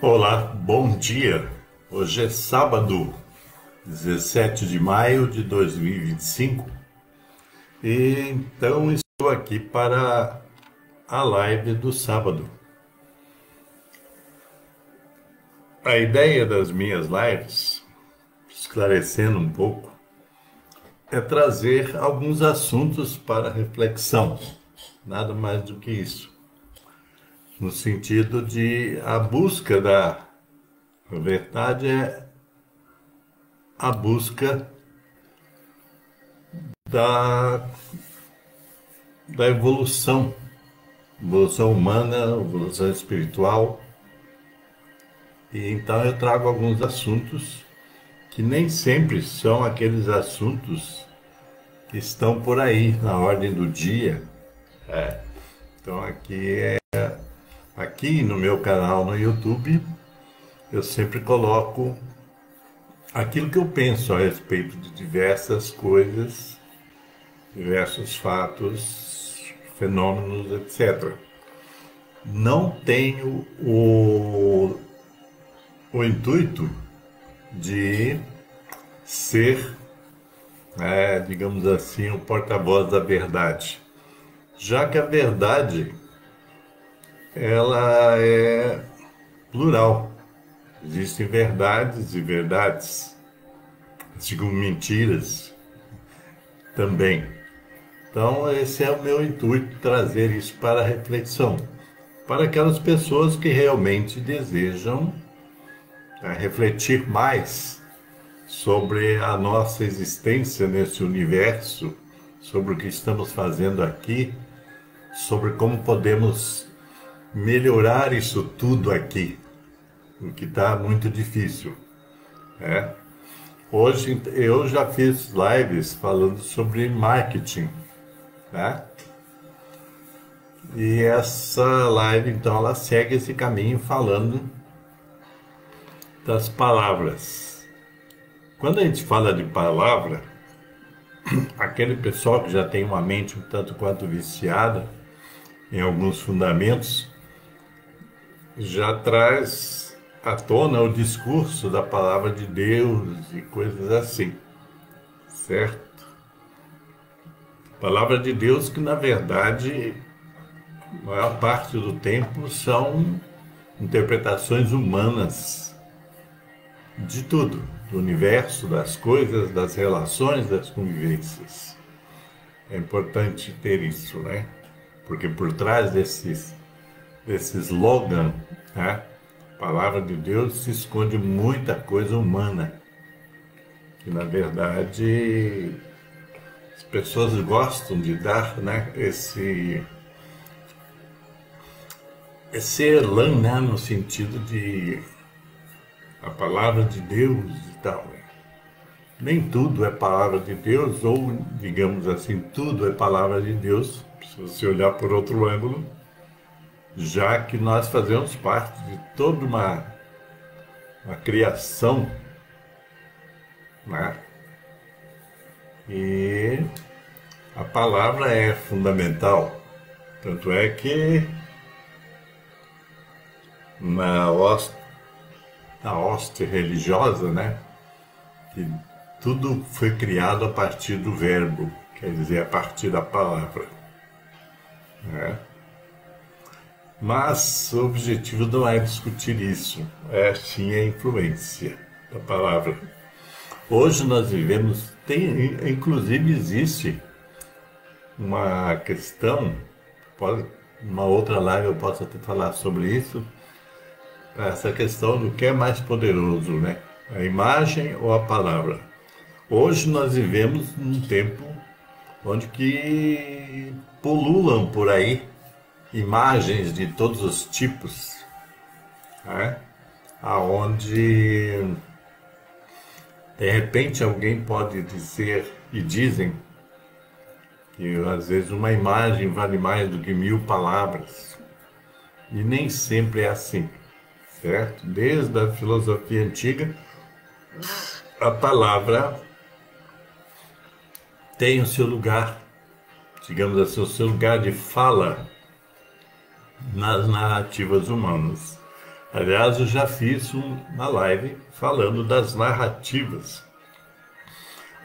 Olá, bom dia. Hoje é sábado, 17 de maio de 2025 e então estou aqui para a live do sábado. A ideia das minhas lives, esclarecendo um pouco, é trazer alguns assuntos para reflexão, nada mais do que isso. No sentido de a busca da verdade é a busca da evolução humana, evolução espiritual. E então eu trago alguns assuntos que nem sempre são aqueles assuntos que estão por aí na ordem do dia. Então aqui no meu canal no YouTube, eu sempre coloco aquilo que eu penso a respeito de diversas coisas, diversos fatos, fenômenos, etc. Não tenho o intuito de ser, digamos assim, o porta-voz da verdade, já que a verdade ela é plural. Existem verdades e verdades, assim como mentiras também. Então, esse é o meu intuito, trazer isso para a reflexão, para aquelas pessoas que realmente desejam refletir mais sobre a nossa existência nesse universo, sobre o que estamos fazendo aqui, sobre como podemos melhorar isso tudo aqui, o que está muito difícil. Hoje eu já fiz lives falando sobre marketing, né? E essa live, então, ela segue esse caminho falando das palavras. Quando a gente fala de palavra, aquele pessoal que já tem uma mente um tanto quanto viciada em alguns fundamentos, já traz à tona o discurso da palavra de Deus e coisas assim, certo? Palavra de Deus que, na verdade, a maior parte do tempo são interpretações humanas de tudo, do universo, das coisas, das relações, das convivências. É importante ter isso, né? Porque por trás desse slogan, né, Palavra de Deus, se esconde muita coisa humana, que na verdade as pessoas gostam de dar, né, esse elan, né, no sentido de a palavra de Deus e tal. Nem tudo é palavra de Deus, ou digamos assim, tudo é palavra de Deus, se você olhar por outro ângulo, já que nós fazemos parte de toda uma criação, né? E a palavra é fundamental. Tanto é que na hoste religiosa, né, que tudo foi criado a partir do verbo, quer dizer, a partir da palavra, né? Mas o objetivo não é discutir isso, é sim a influência da palavra. Hoje nós vivemos, inclusive existe uma questão, uma outra live eu posso até falar sobre isso, essa questão do que é mais poderoso, né? A imagem ou a palavra? Hoje nós vivemos num tempo onde que pululam por aí imagens de todos os tipos, né? Aonde de repente alguém pode dizer, e dizem, que às vezes uma imagem vale mais do que 1000 palavras. E nem sempre é assim, certo? Desde a filosofia antiga, a palavra tem o seu lugar, digamos assim, o seu lugar de fala nas narrativas humanas. Aliás, eu já fiz uma live falando das narrativas,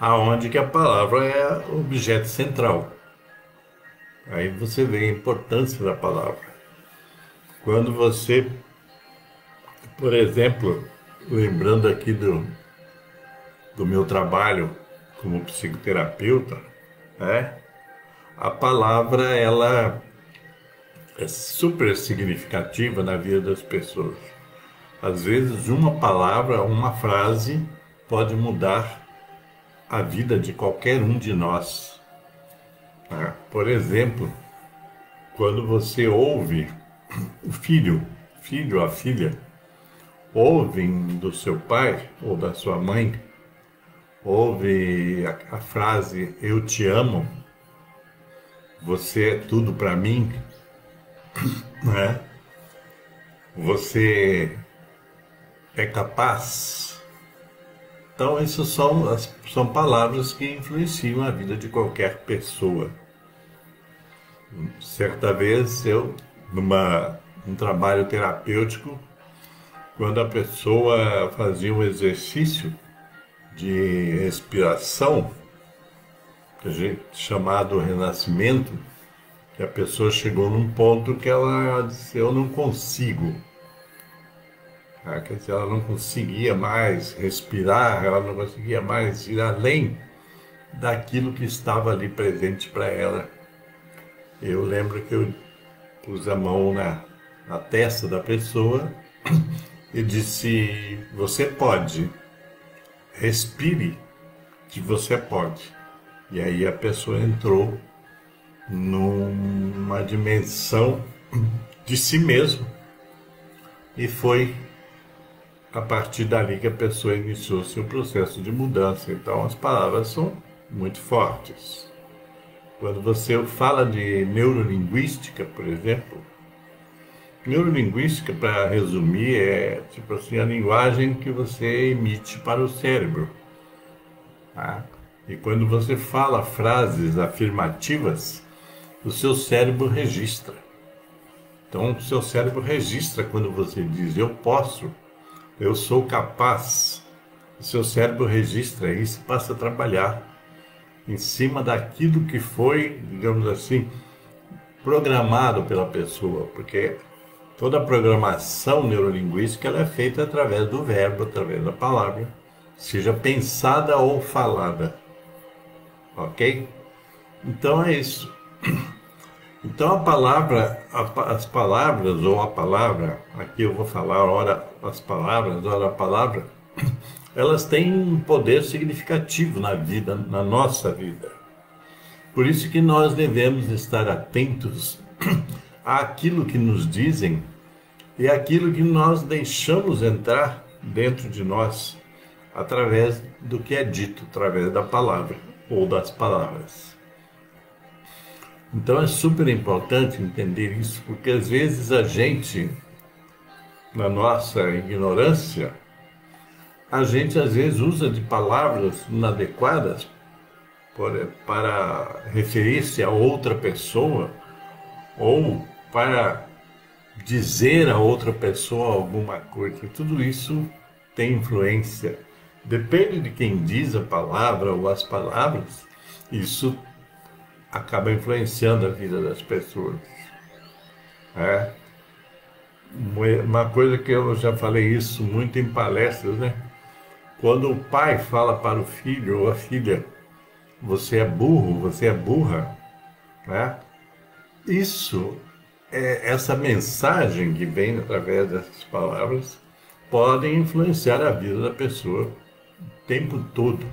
aonde que a palavra é o objeto central. Aí você vê a importância da palavra. Quando você, por exemplo, lembrando aqui do meu trabalho como psicoterapeuta, né? A palavra ela é super significativa na vida das pessoas. Às vezes uma palavra, uma frase pode mudar a vida de qualquer um de nós, né? Por exemplo, quando você ouve o filho, a filha, ouvem do seu pai ou da sua mãe, ouve a frase "eu te amo", "você é tudo para mim", né? "Você é capaz". Então, essas são palavras que influenciam a vida de qualquer pessoa. Certa vez, num trabalho terapêutico, quando a pessoa fazia um exercício de respiração, chamado renascimento, que a pessoa chegou num ponto que ela disse: eu não consigo. Quer dizer, ela não conseguia mais respirar, ela não conseguia mais ir além daquilo que estava ali presente para ela. Eu lembro que eu pus a mão na testa da pessoa e disse: você pode, respire, que você pode. E aí a pessoa entrou numa dimensão de si mesmo e foi a partir dali que a pessoa iniciou seu processo de mudança. Então as palavras são muito fortes. Quando você fala de neurolinguística, por exemplo, neurolinguística, para resumir, é tipo assim, a linguagem que você emite para o cérebro, tá? E quando você fala frases afirmativas, o seu cérebro registra. Então o seu cérebro registra quando você diz "eu posso", "eu sou capaz". O seu cérebro registra isso e passa a trabalhar em cima daquilo que foi, digamos assim, programado pela pessoa, porque toda a programação neurolinguística ela é feita através do verbo, através da palavra, seja pensada ou falada, ok? Então é isso. Então a palavra, as palavras ou a palavra, aqui eu vou falar ora as palavras, ora a palavra, elas têm um poder significativo na vida, na nossa vida. Por isso que nós devemos estar atentos àquilo que nos dizem e àquilo que nós deixamos entrar dentro de nós através do que é dito, através da palavra ou das palavras. Então é super importante entender isso, porque às vezes a gente, na nossa ignorância, a gente às vezes usa de palavras inadequadas para referir-se a outra pessoa ou para dizer a outra pessoa alguma coisa. Tudo isso tem influência. Depende de quem diz a palavra ou as palavras, isso acaba influenciando a vida das pessoas. É. Uma coisa que eu já falei isso muito em palestras, né? Quando o pai fala para o filho ou a filha: você é burro, você é burra, né? Isso, essa mensagem que vem através dessas palavras, pode influenciar a vida da pessoa o tempo todo.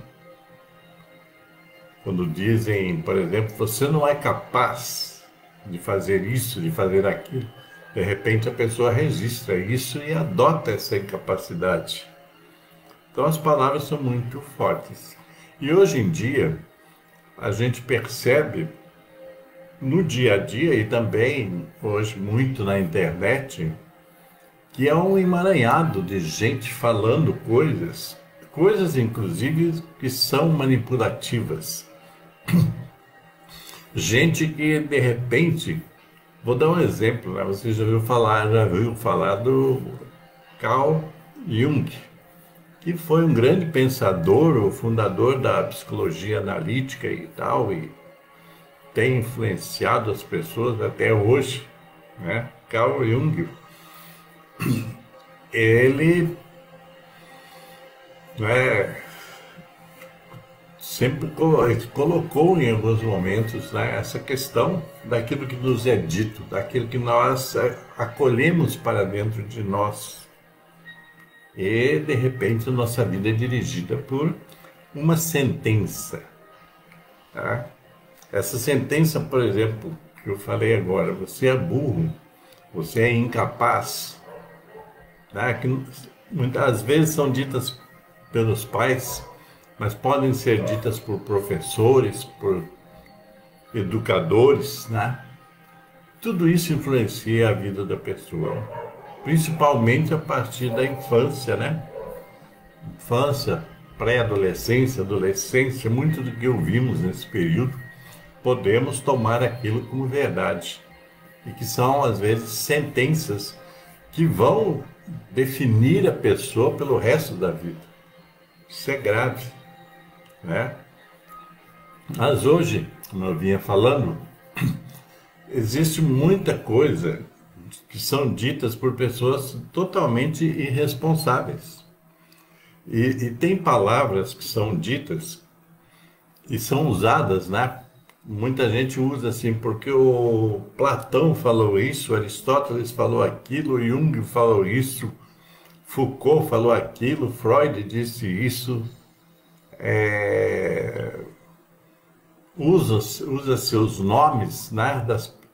Quando dizem, por exemplo, você não é capaz de fazer isso, de fazer aquilo, de repente a pessoa registra isso e adota essa incapacidade. Então as palavras são muito fortes. E hoje em dia, a gente percebe no dia a dia e também hoje muito na internet, que é um emaranhado de gente falando coisas inclusive que são manipulativas. Gente que de repente, vou dar um exemplo, né? Você já viu falar Carl Jung, que foi um grande pensador, o fundador da psicologia analítica e tal, e tem influenciado as pessoas até hoje, né? Carl Jung, ele, né, sempre colocou em alguns momentos, né, essa questão daquilo que nos é dito, daquilo que nós acolhemos para dentro de nós. E, de repente, a nossa vida é dirigida por uma sentença. Tá? Essa sentença, por exemplo, que eu falei agora, você é burro, você é incapaz, tá? Que muitas vezes são ditas pelos pais, mas podem ser ditas por professores, por educadores, né? Tudo isso influencia a vida da pessoa, principalmente a partir da infância, né? Infância, pré-adolescência, adolescência, muito do que ouvimos nesse período, podemos tomar aquilo como verdade. E que são, às vezes, sentenças que vão definir a pessoa pelo resto da vida. Isso é grave, né? Mas hoje, como eu vinha falando, existe muita coisa que são ditas por pessoas totalmente irresponsáveis. E tem palavras que são ditas e são usadas, né? Muita gente usa assim, porque o Platão falou isso, Aristóteles falou aquilo, Jung falou isso, Foucault falou aquilo, Freud disse isso. Usa-se os nomes, né,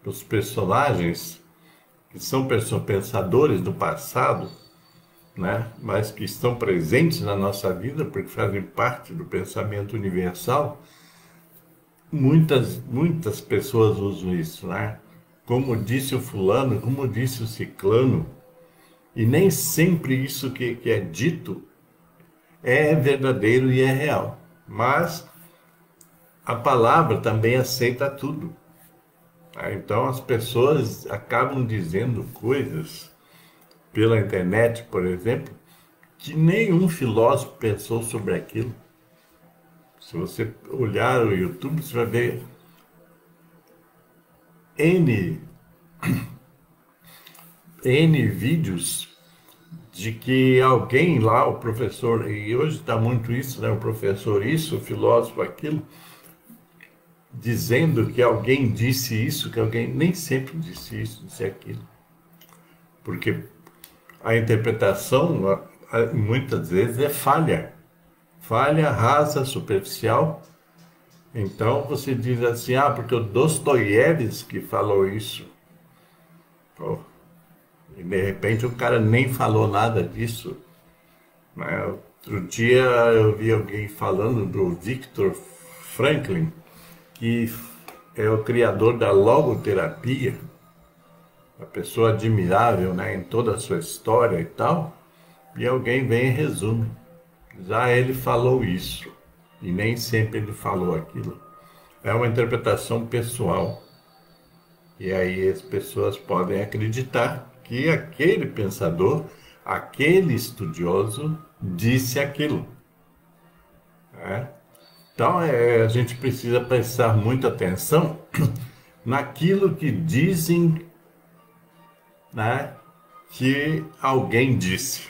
dos personagens que são pensadores do passado, né, mas que estão presentes na nossa vida porque fazem parte do pensamento universal. Muitas pessoas usam isso, né? Como disse o fulano, como disse o ciclano, e nem sempre isso que é dito é verdadeiro e é real. Mas a palavra também aceita tudo. Tá? Então as pessoas acabam dizendo coisas pela internet, por exemplo, que nenhum filósofo pensou sobre aquilo. Se você olhar o YouTube, você vai ver N vídeos de que alguém lá, o professor, e hoje está muito isso, né? O professor isso, o filósofo aquilo, dizendo que alguém disse isso, que alguém nem sempre disse isso, disse aquilo. Porque a interpretação, muitas vezes, é falha. Falha, rasa, superficial. Então você diz assim, porque o Dostoiévski falou isso. Pô, e de repente o cara nem falou nada disso. Né? Outro dia eu vi alguém falando do Viktor Franklin, que é o criador da logoterapia, uma pessoa admirável, né, em toda a sua história e tal, e alguém vem e resume. Já ele falou isso, e nem sempre ele falou aquilo. É uma interpretação pessoal. E aí as pessoas podem acreditar que aquele pensador, aquele estudioso, disse aquilo. Né? Então a gente precisa prestar muita atenção naquilo que dizem, né, que alguém disse.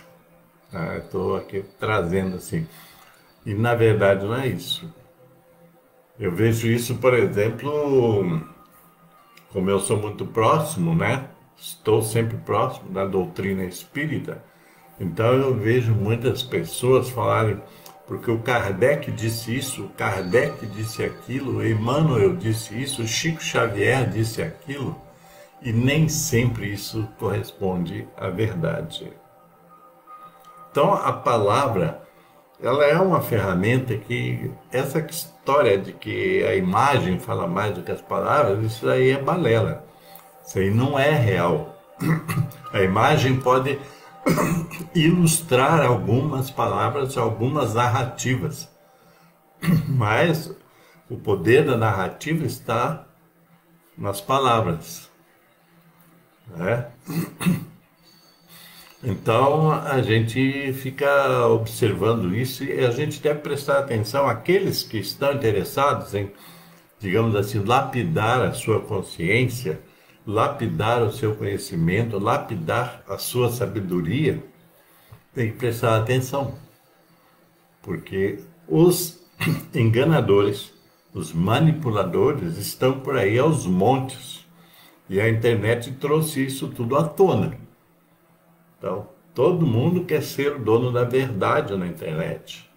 Estou aqui trazendo assim. E na verdade não é isso. Eu vejo isso, por exemplo, como eu sou muito próximo, né? Estou sempre próximo da doutrina espírita. Então eu vejo muitas pessoas falarem, porque o Kardec disse isso, o Kardec disse aquilo, o Emmanuel disse isso, o Chico Xavier disse aquilo, e nem sempre isso corresponde à verdade. Então a palavra, ela é uma ferramenta que, essa história de que a imagem fala mais do que as palavras, isso aí é balela. Isso aí não é real. A imagem pode ilustrar algumas palavras, algumas narrativas, mas o poder da narrativa está nas palavras, né? Então a gente fica observando isso e a gente deve prestar atenção àqueles que estão interessados em, digamos assim, lapidar a sua consciência, lapidar o seu conhecimento, lapidar a sua sabedoria, tem que prestar atenção, porque os enganadores, os manipuladores estão por aí aos montes e a internet trouxe isso tudo à tona. Então, todo mundo quer ser o dono da verdade na internet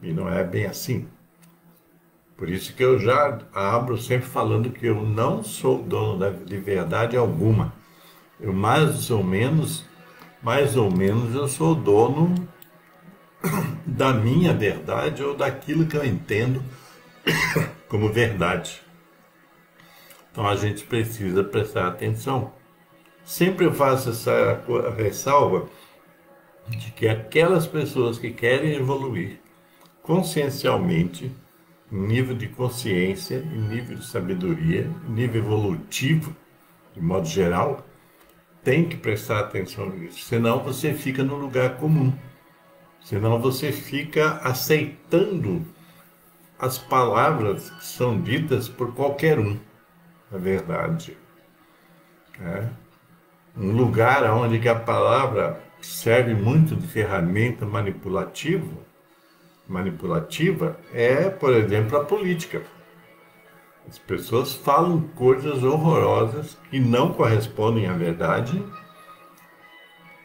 e não é bem assim. Por isso que eu já abro sempre falando que eu não sou dono de verdade alguma. Eu mais ou menos eu sou dono da minha verdade ou daquilo que eu entendo como verdade. Então a gente precisa prestar atenção. Sempre eu faço essa ressalva de que aquelas pessoas que querem evoluir consciencialmente, em nível de consciência, em nível de sabedoria, em nível evolutivo, de modo geral, tem que prestar atenção nisso. Senão você fica no lugar comum. Senão você fica aceitando as palavras que são ditas por qualquer um, na verdade. Né? Um lugar onde que a palavra serve muito de ferramenta manipulativa é, por exemplo, a política. As pessoas falam coisas horrorosas que não correspondem à verdade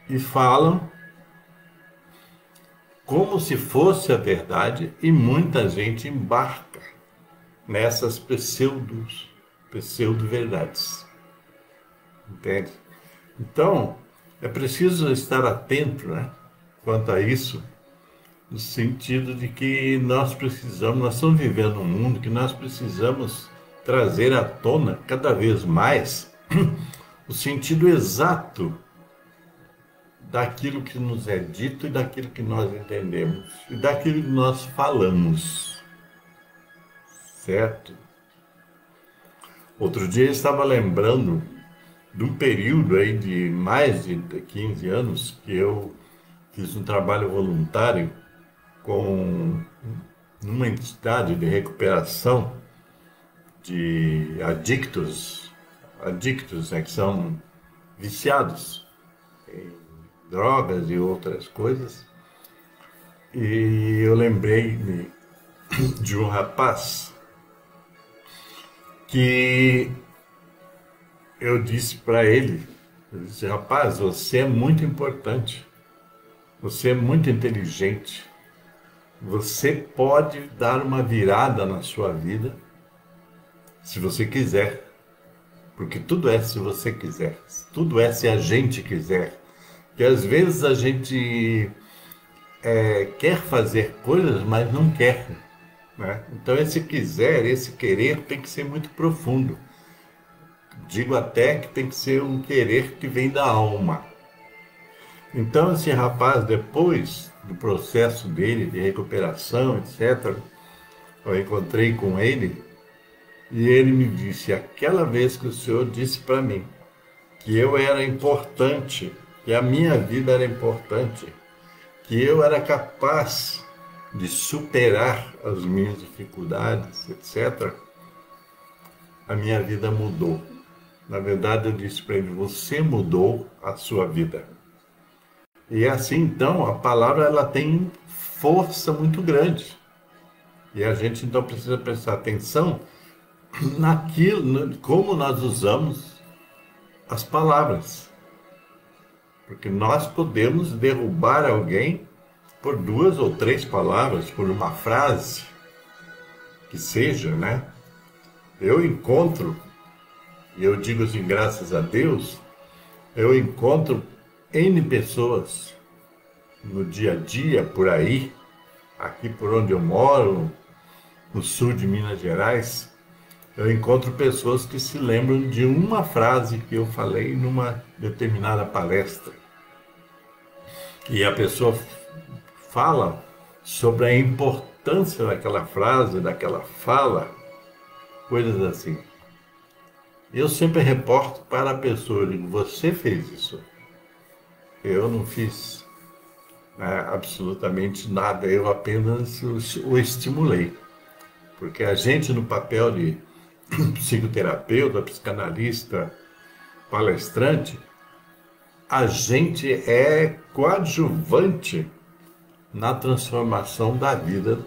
e falam como se fosse a verdade e muita gente embarca nessas pseudo-verdades. Entende? Então, é preciso estar atento, né, quanto a isso, no sentido de que nós estamos vivendo um mundo que nós precisamos trazer à tona cada vez mais o sentido exato daquilo que nos é dito e daquilo que nós entendemos e daquilo que nós falamos, certo? Outro dia eu estava lembrando de um período aí de mais de 15 anos que eu fiz um trabalho voluntário com uma entidade de recuperação de adictos, né, que são viciados em drogas e outras coisas. E eu lembrei-me de um rapaz que eu disse para ele, eu disse, rapaz, você é muito importante, você é muito inteligente, você pode dar uma virada na sua vida se você quiser, porque tudo é se você quiser, tudo é se a gente quiser, que às vezes a gente quer fazer coisas, mas não quer, né? Então esse quiser, esse querer tem que ser muito profundo. Digo até que tem que ser um querer que vem da alma. Então esse rapaz, depois do processo dele de recuperação, etc., eu encontrei com ele e ele me disse, aquela vez que o senhor disse para mim que eu era importante, que a minha vida era importante, que eu era capaz de superar as minhas dificuldades, etc., a minha vida mudou. Na verdade, eu disse para ele, você mudou a sua vida. E assim, então, a palavra ela tem força muito grande. E a gente, então, precisa prestar atenção naquilo, como nós usamos as palavras. Porque nós podemos derrubar alguém por 2 ou 3 palavras, por uma frase, que seja, né? Eu encontro, e eu digo assim, graças a Deus, eu encontro N pessoas no dia a dia, por aí, aqui por onde eu moro, no sul de Minas Gerais, eu encontro pessoas que se lembram de uma frase que eu falei numa determinada palestra. E a pessoa fala sobre a importância daquela frase, daquela fala, coisas assim. Eu sempre reporto para a pessoa, digo, você fez isso. Eu não fiz, né, absolutamente nada, eu apenas o estimulei. Porque a gente, no papel de psicoterapeuta, psicanalista, palestrante, a gente é coadjuvante na transformação da vida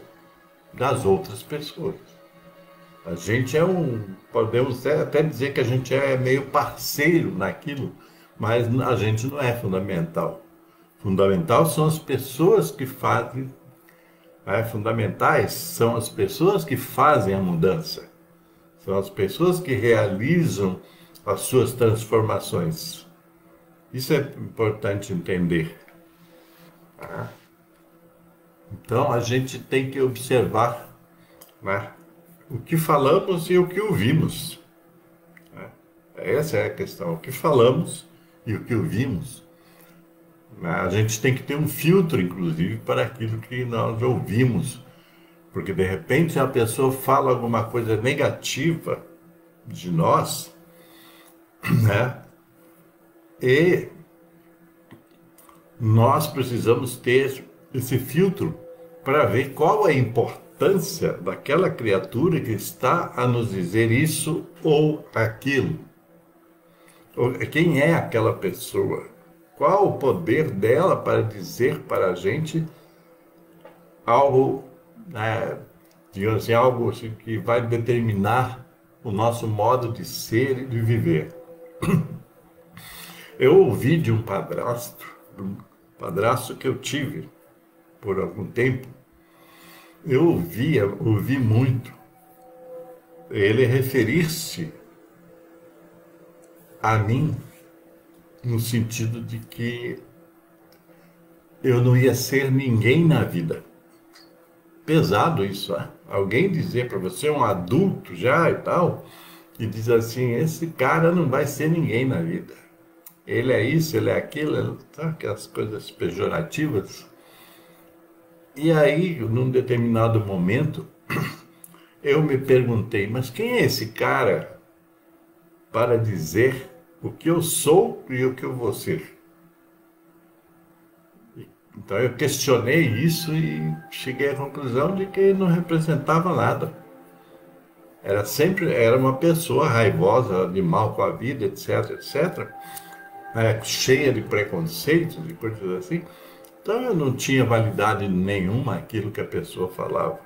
das outras pessoas. A gente podemos até dizer que a gente é meio parceiro naquilo, mas a gente não é fundamental. Fundamental são as pessoas que fazem, né? Fundamentais são as pessoas que fazem a mudança. São as pessoas que realizam as suas transformações. Isso é importante entender. Tá? Então a gente tem que observar, né, o que falamos e o que ouvimos. Né? Essa é a questão. O que falamos e o que ouvimos. Né? A gente tem que ter um filtro, inclusive, para aquilo que nós ouvimos. Porque, de repente, a pessoa fala alguma coisa negativa de nós, né? E nós precisamos ter esse filtro para ver qual é a importância daquela criatura que está a nos dizer isso ou aquilo. Quem é aquela pessoa? Qual o poder dela para dizer para a gente algo, né, digamos assim, algo assim, que vai determinar o nosso modo de ser e de viver. Eu ouvi de um padrasto que eu tive por algum tempo, eu ouvi muito ele referir-se a mim no sentido de que eu não ia ser ninguém na vida. Pesado isso, né? Alguém dizer para você, um adulto já e tal, e diz assim, esse cara não vai ser ninguém na vida. Ele é isso, ele é aquilo, tá? Aquelas coisas pejorativas. E aí, num determinado momento, eu me perguntei, mas quem é esse cara para dizer o que eu sou e o que eu vou ser? Então eu questionei isso e cheguei à conclusão de que não representava nada. Era uma pessoa raivosa, de mal com a vida, etc, etc, cheia de preconceitos e coisas assim. Então eu não tinha validade nenhuma aquilo que a pessoa falava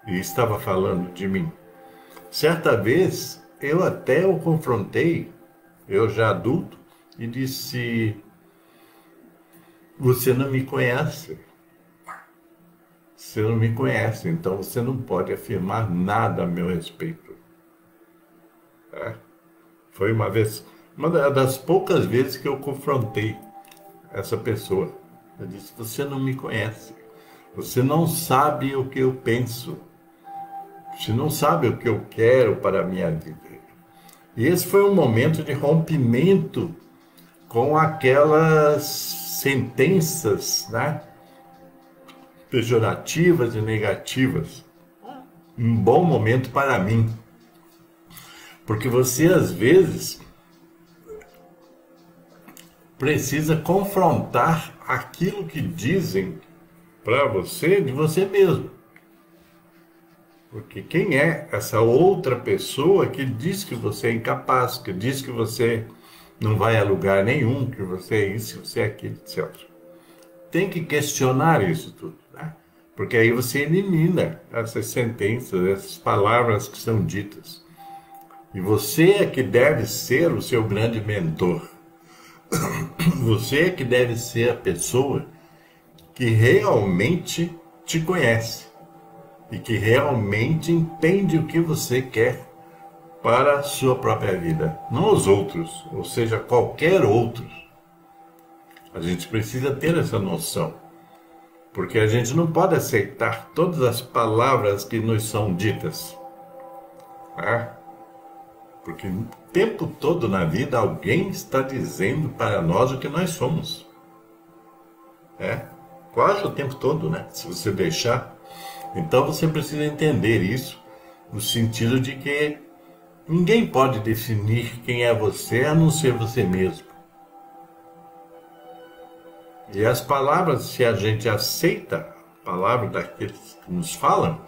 e estava falando de mim. Certa vez eu até o confrontei, eu já adulto, e disse: você não me conhece. Você não me conhece, então você não pode afirmar nada a meu respeito. Foi uma das poucas vezes que eu confrontei essa pessoa. Eu disse: você não me conhece. Você não sabe o que eu penso. Você não sabe o que eu quero para a minha vida. E esse foi um momento de rompimento com aquelas sentenças, né, pejorativas e negativas. Um bom momento para mim. Porque você, às vezes, precisa confrontar aquilo que dizem para você de você mesmo. Porque quem é essa outra pessoa que diz que você é incapaz, que diz que você não vai a lugar nenhum, que você é isso, que você é aquilo, etc. Tem que questionar isso tudo, né? Porque aí você elimina essas sentenças, essas palavras que são ditas. E você é que deve ser o seu grande mentor. Você é que deve ser a pessoa que realmente te conhece e que realmente entende o que você quer para a sua própria vida, não os outros, ou seja, qualquer outro. A gente precisa ter essa noção, porque a gente não pode aceitar todas as palavras que nos são ditas, tá? Porque o tempo todo na vida alguém está dizendo para nós o que nós somos. Quase o tempo todo, né? Se você deixar. Então você precisa entender isso, no sentido de que ninguém pode definir quem é você a não ser você mesmo. E as palavras, se a gente aceita a palavra daqueles que nos falam,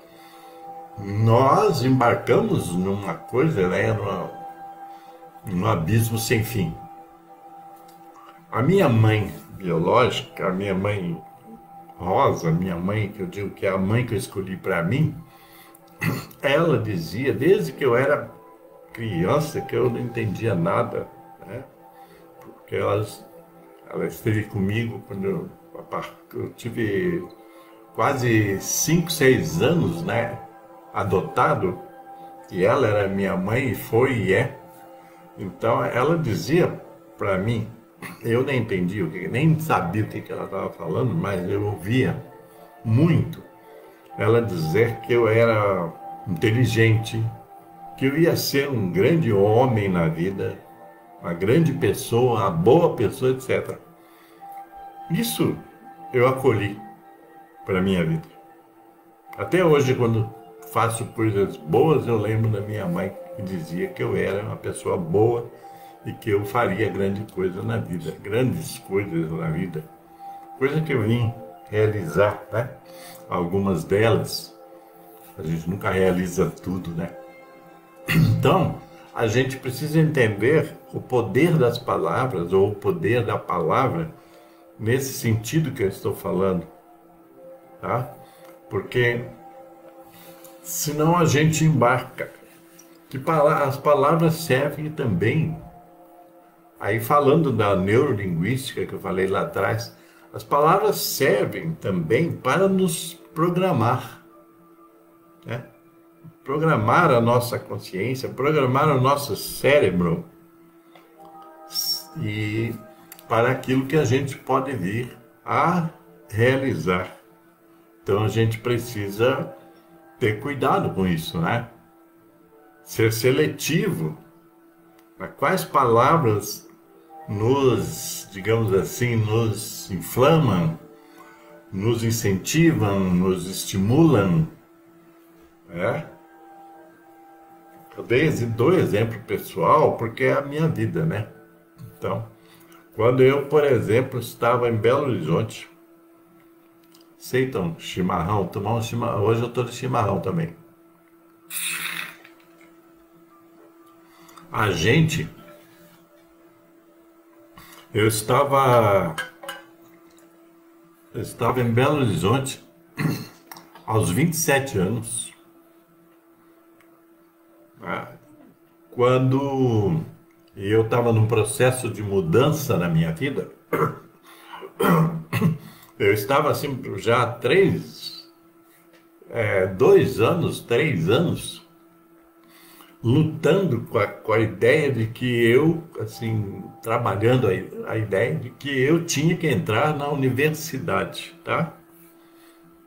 nós embarcamos numa coisa, né, num abismo sem fim. A minha mãe biológica, a minha mãe Rosa, minha mãe, que eu digo que é a mãe que eu escolhi para mim, ela dizia, desde que eu era criança, que eu não entendia nada, né? Porque ela esteve comigo quando eu tive quase 5, 6 anos, né? Adotado, e ela era minha mãe, e foi e é. Então ela dizia para mim, eu nem entendia, nem sabia o que ela estava falando, mas eu ouvia muito ela dizer que eu era inteligente, que eu ia ser um grande homem na vida, uma grande pessoa, uma boa pessoa, etc. Isso eu acolhi para a minha vida. Até hoje, quando faço coisas boas, eu lembro da minha mãe que dizia que eu era uma pessoa boa e que eu faria grande coisa na vida, grandes coisas na vida. Coisa que eu vim realizar, né? Algumas delas, a gente nunca realiza tudo, né? Então, a gente precisa entender o poder das palavras, ou o poder da palavra, nesse sentido que eu estou falando, tá? Porque senão a gente embarca. As palavras servem também, aí falando da neurolinguística que eu falei lá atrás, as palavras servem também para nos programar, né? Programar a nossa consciência, programar o nosso cérebro e para aquilo que a gente pode vir a realizar. Então a gente precisa ter cuidado com isso, né? Ser seletivo. Quais palavras nos, digamos assim, nos inflamam, nos incentivam, nos estimulam, né? Eu dou exemplo pessoal porque é a minha vida, né? Então, quando eu, por exemplo, estava em Belo Horizonte, aceitam chimarrão, tomar um chimarrão, hoje eu estou de chimarrão também. A gente, eu estava em Belo Horizonte aos 27 anos, né, quando eu estava num processo de mudança na minha vida. Eu estava assim já há 2 anos, 3 anos, lutando com a ideia de que eu, assim, trabalhando a ideia de que eu tinha que entrar na universidade, tá?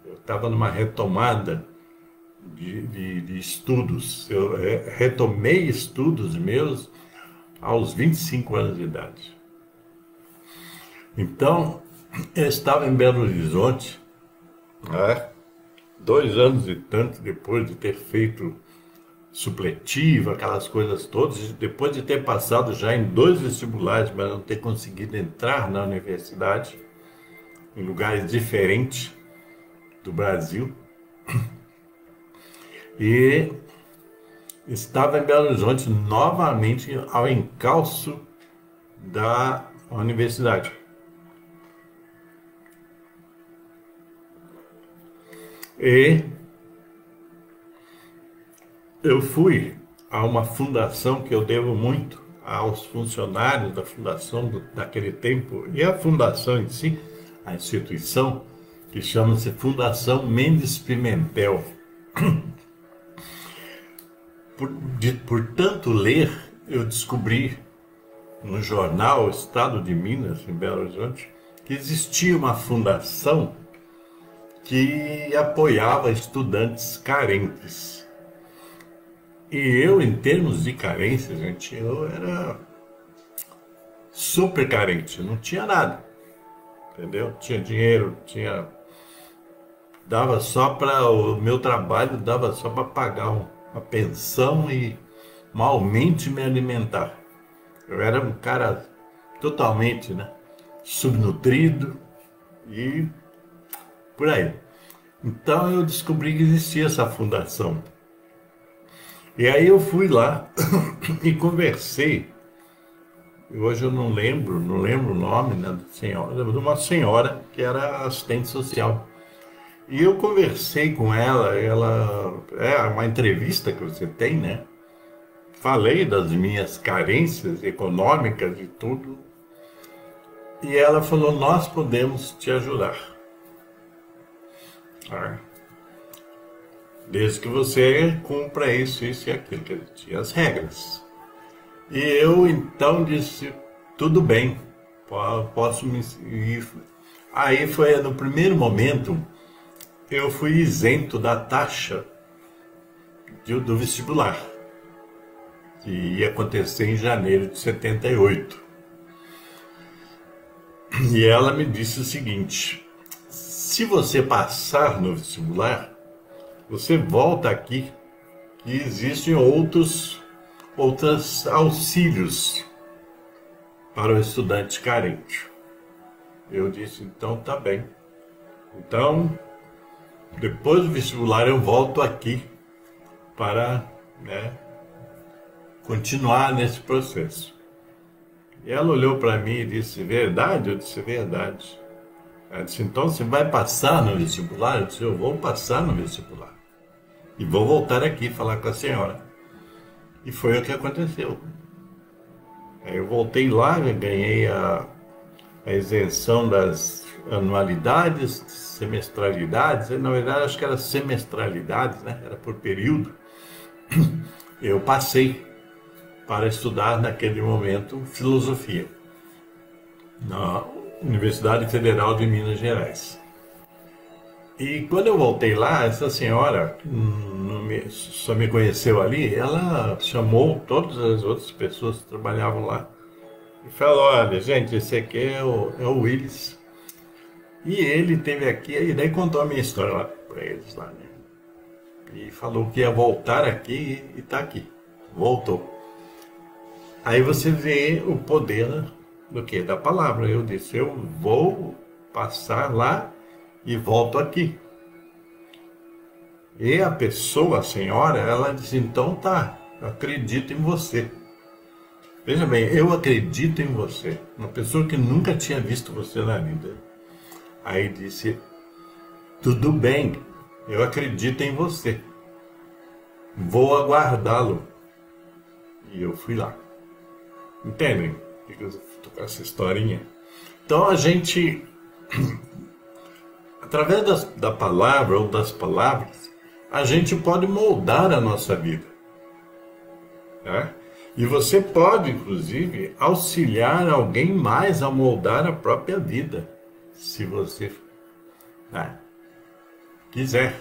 Eu estava numa retomada de estudos. Eu retomei estudos meus aos 25 anos de idade. Então, eu estava em Belo Horizonte, né, 2 anos e tanto depois de ter feito supletivo, aquelas coisas todas, depois de ter passado já em 2 vestibulares, mas não ter conseguido entrar na universidade, em lugares diferentes do Brasil. E estava em Belo Horizonte novamente ao encalço da universidade. E eu fui a uma fundação que eu devo muito aos funcionários da fundação daquele tempo, e a fundação em si, a instituição, que chama-se Fundação Mendes Pimentel. Por tanto ler, eu descobri no jornal Estado de Minas, em Belo Horizonte, que existia uma fundação que apoiava estudantes carentes. E eu, em termos de carência, gente, eu era super carente, não tinha nada, entendeu? Tinha dinheiro, dava só para o meu trabalho, dava só para pagar uma pensão e malmente me alimentar. Eu era um cara totalmente, né, subnutrido, e por aí. Então eu descobri que existia essa fundação. E aí eu fui lá e conversei. E hoje eu não lembro o nome, né, da senhora, de uma senhora que era assistente social. E eu conversei com ela é uma entrevista que você tem, né? Falei das minhas carências econômicas e tudo. E ela falou: nós podemos te ajudar. Ah, desde que você cumpra isso e aquilo, que tinha as regras. E eu então disse: tudo bem, posso me ir. Aí foi no primeiro momento, eu fui isento da taxa do vestibular, que ia acontecer em janeiro de 78. E ela me disse o seguinte: se você passar no vestibular, você volta aqui, que existem outros auxílios para o estudante carente. Eu disse: então tá bem. Então, depois do vestibular eu volto aqui para, né, continuar nesse processo. E ela olhou para mim e disse: verdade? Eu disse: verdade. Ela disse: então você vai passar no vestibular? Eu disse: eu vou passar no vestibular. E vou voltar aqui falar com a senhora. E foi o que aconteceu. Aí eu voltei lá, ganhei a isenção das anualidades, semestralidades. Na verdade, acho que era semestralidades, né? Era por período. Eu passei para estudar naquele momento filosofia na Universidade Federal de Minas Gerais. E quando eu voltei lá, essa senhora só me conheceu ali, ela chamou todas as outras pessoas que trabalhavam lá e falou: olha, gente, esse aqui é o Willis. E ele teve aqui, e daí contou a minha história lá para eles lá, né? E falou que ia voltar aqui e está aqui. Voltou. Aí você vê o poder do quê? Da palavra. Eu disse: eu vou passar lá e volto aqui. E a pessoa, a senhora, ela disse: então tá, eu acredito em você. Veja bem, eu acredito em você. Uma pessoa que nunca tinha visto você na vida. Aí disse: tudo bem, eu acredito em você. Vou aguardá-lo. E eu fui lá. Entendem? Eu estou com essa historinha. Então a gente, através da palavra ou das palavras, a gente pode moldar a nossa vida. Né? E você pode, inclusive, auxiliar alguém mais a moldar a própria vida, se você, né, quiser.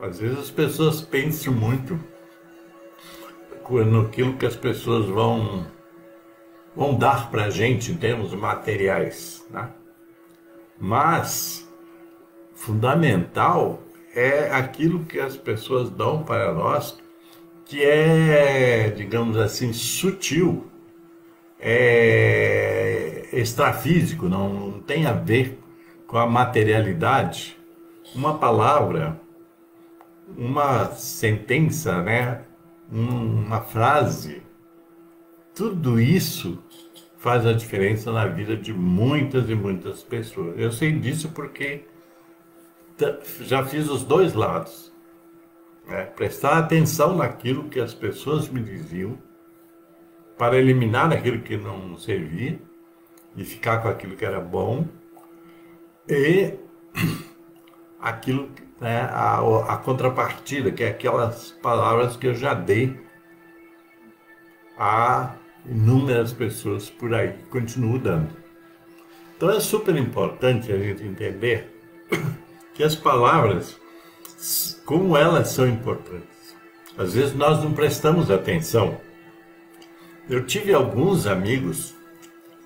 Às vezes as pessoas pensam muito naquilo que as pessoas vão dar para a gente em termos materiais, né? Mas fundamental é aquilo que as pessoas dão para nós, que é, digamos assim, sutil, é extrafísico, não tem a ver com a materialidade. Uma palavra, uma sentença, né? Uma frase, tudo isso faz a diferença na vida de muitas e muitas pessoas. Eu sei disso porque já fiz os dois lados, né? Prestar atenção naquilo que as pessoas me diziam para eliminar aquilo que não servia e ficar com aquilo que era bom, e aquilo, né, a contrapartida, que é aquelas palavras que eu já dei a inúmeras pessoas por aí, continuo dando. Então é super importante a gente entender que as palavras, como elas são importantes. Às vezes nós não prestamos atenção. Eu tive alguns amigos,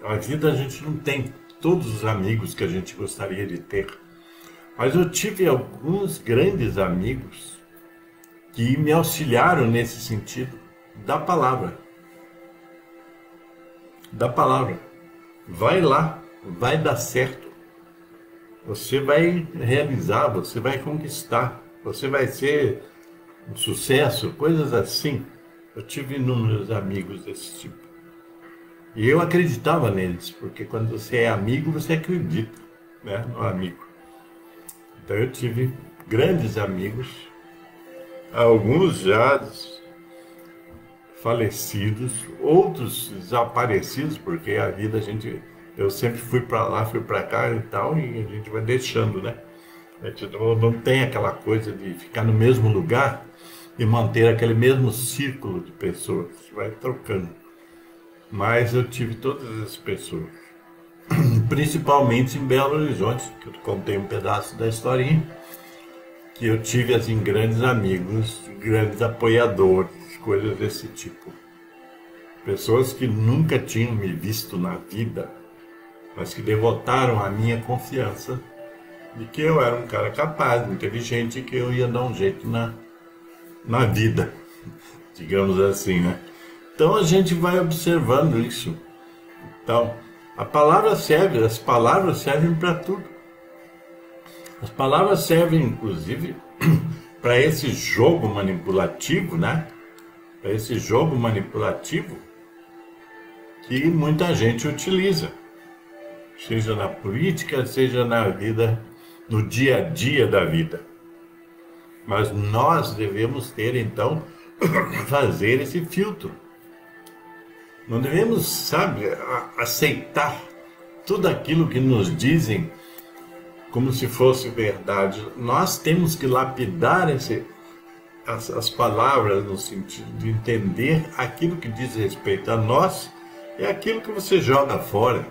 a vida a gente não tem todos os amigos que a gente gostaria de ter, mas eu tive alguns grandes amigos que me auxiliaram nesse sentido da palavra. Da palavra. Vai lá vai dar certo, você vai realizar, você vai conquistar, você vai ser um sucesso, coisas assim. Eu tive inúmeros amigos desse tipo. E eu acreditava neles, porque quando você é amigo, você acredita, né, no amigo. Então eu tive grandes amigos, alguns já falecidos, outros desaparecidos, porque a vida eu sempre fui para lá, fui para cá e tal, e a gente vai deixando, né? A gente não tem aquela coisa de ficar no mesmo lugar e manter aquele mesmo círculo de pessoas, vai trocando. Mas eu tive todas essas pessoas, principalmente em Belo Horizonte, que eu contei um pedaço da historinha, que eu tive assim grandes amigos, grandes apoiadores, coisas desse tipo. Pessoas que nunca tinham me visto na vida, mas que devotaram a minha confiança de que eu era um cara capaz, inteligente, e que eu ia dar um jeito na vida, digamos assim, né? Então a gente vai observando isso. Então, a palavra serve, as palavras servem para tudo. As palavras servem, inclusive, para esse jogo manipulativo, né? Para esse jogo manipulativo que muita gente utiliza, seja na política, seja na vida, no dia a dia da vida. Mas nós devemos ter, então, fazer esse filtro. Não devemos, sabe, aceitar tudo aquilo que nos dizem como se fosse verdade. Nós temos que lapidar as palavras no sentido de entender aquilo que diz respeito a nós e aquilo que você joga fora,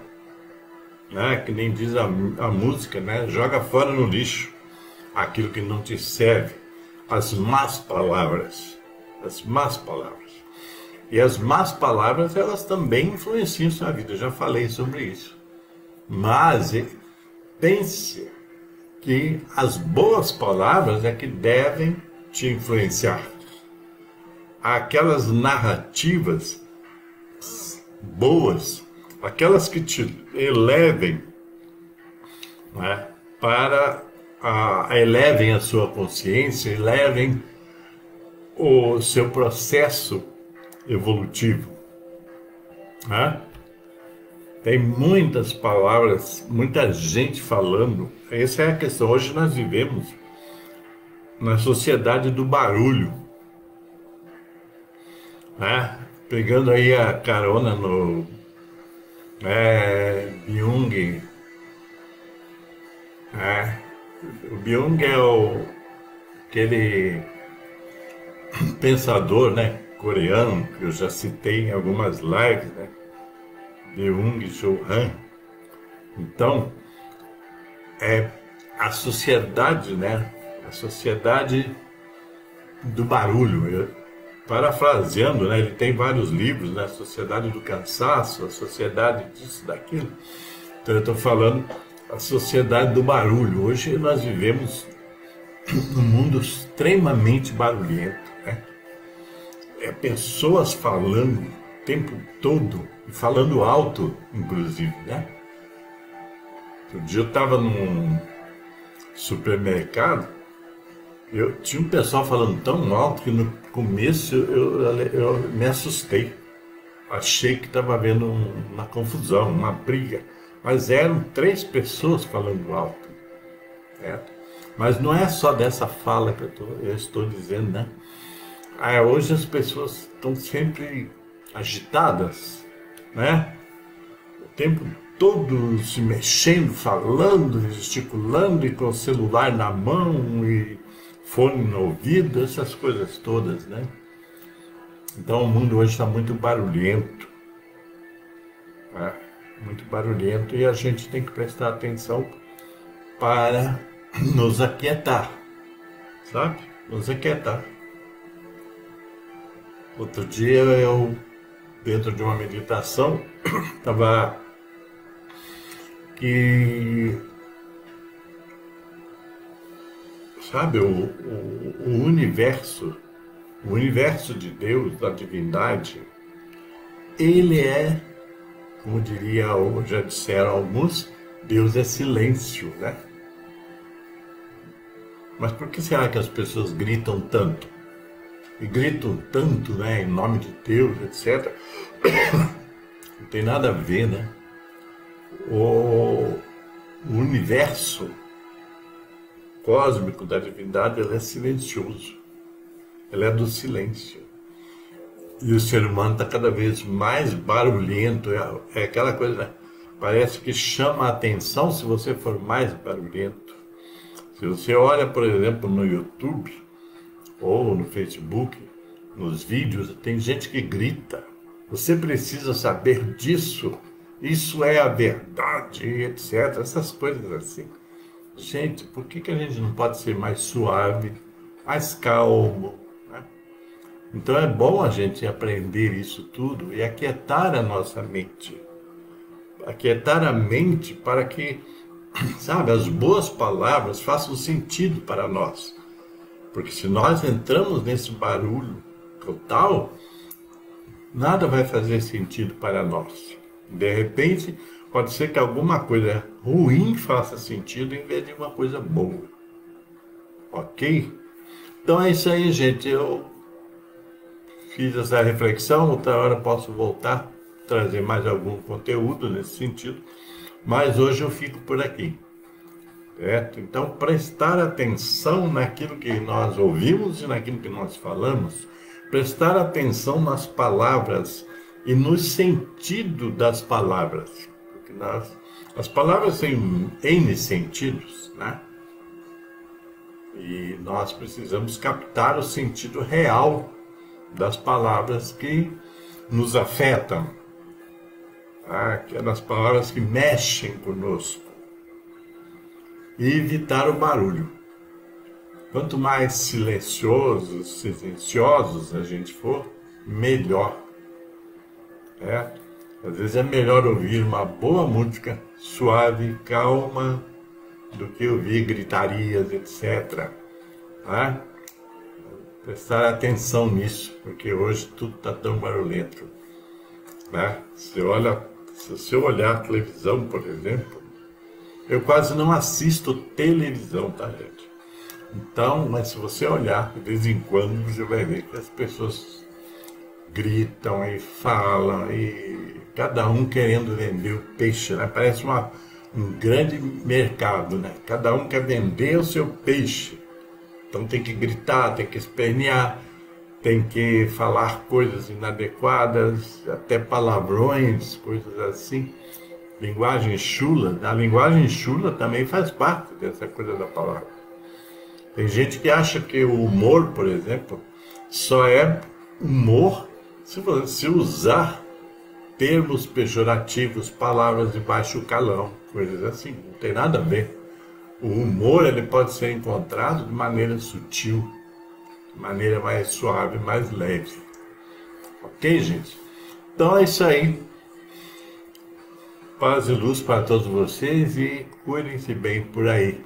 né? Que nem diz a música, né? Joga fora no lixo aquilo que não te serve, as más palavras, as más palavras. E as más palavras, elas também influenciam sua vida, eu já falei sobre isso. Mas pense que as boas palavras é que devem te influenciar. Aquelas narrativas boas, aquelas que te elevem, né, elevem a sua consciência, elevem o seu processo evolutivo, né? Tem muitas palavras, muita gente falando. Essa é a questão. Hoje nós vivemos na sociedade do barulho, né? Pegando aí a carona no Byung. O Byung é aquele pensador, né, coreano, que eu já citei em algumas lives, né? Byung-Chul Han. Então, é a sociedade, né? A sociedade do barulho. Parafraseando, né? Ele tem vários livros, né? A Sociedade do Cansaço, a Sociedade disso, daquilo. Então eu estou falando a sociedade do barulho. Hoje nós vivemos num mundo extremamente barulhento, né? Pessoas falando o tempo todo, e falando alto, inclusive, né? Outro dia eu estava num supermercado, eu tinha um pessoal falando tão alto que no começo eu me assustei. Achei que estava havendo uma confusão, uma briga. Mas eram 3 pessoas falando alto, certo? Mas não é só dessa fala que eu estou dizendo, né? Hoje as pessoas estão sempre agitadas, né? O tempo todo se mexendo, falando, gesticulando e com o celular na mão e fone no ouvido, essas coisas todas, né? Então o mundo hoje está muito barulhento, né? Muito barulhento, e a gente tem que prestar atenção para nos aquietar, sabe? Nos aquietar. Outro dia eu, dentro de uma meditação, estava que, sabe, o universo de Deus, da divindade, ele é Como diria, ou já disseram alguns, Deus é silêncio, né? Mas por que será que as pessoas gritam tanto? E gritam tanto, né, em nome de Deus, etc. Não tem nada a ver, né? O universo cósmico da divindade, ele é silencioso. Ele é do silêncio. E o ser humano está cada vez mais barulhento. É aquela coisa, né? Parece que chama a atenção se você for mais barulhento. Se você olha, por exemplo, no YouTube ou no Facebook, nos vídeos, tem gente que grita. Você precisa saber disso. Isso é a verdade, etc. Essas coisas assim. Gente, por que a gente não pode ser mais suave, mais calmo, né? Então é bom a gente aprender isso tudo e aquietar a nossa mente. Aquietar a mente para que, sabe, as boas palavras façam sentido para nós. Porque se nós entramos nesse barulho total, nada vai fazer sentido para nós. De repente, pode ser que alguma coisa ruim faça sentido em vez de uma coisa boa. Ok? Então é isso aí, gente. Eu fiz essa reflexão, outra hora posso voltar, trazer mais algum conteúdo nesse sentido, mas hoje eu fico por aqui. Certo? Então, prestar atenção naquilo que nós ouvimos e naquilo que nós falamos, prestar atenção nas palavras e no sentido das palavras. Porque as palavras têm N sentidos, né? E nós precisamos captar o sentido real das palavras que nos afetam, aquelas palavras que mexem conosco. E evitar o barulho. Quanto mais silenciosos a gente for, melhor. Às vezes é melhor ouvir uma boa música suave, calma, do que ouvir gritarias, etc. Prestar atenção nisso, porque hoje tudo está tão barulhento. Se você olhar a televisão, por exemplo, eu quase não assisto televisão, tá, gente? Então, mas se você olhar, de vez em quando, você vai ver que as pessoas gritam e falam, e cada um querendo vender o peixe, né? Parece um grande mercado, né? Cada um quer vender o seu peixe. Então tem que gritar, tem que espernear, tem que falar coisas inadequadas, até palavrões, coisas assim. Linguagem chula, a linguagem chula também faz parte dessa coisa da palavra. Tem gente que acha que o humor, por exemplo, só é humor se você usar termos pejorativos, palavras de baixo calão, coisas assim. Não tem nada a ver. O humor, ele pode ser encontrado de maneira sutil, de maneira mais suave, mais leve. Ok, gente? Então é isso aí. Paz e luz para todos vocês e cuidem-se bem por aí.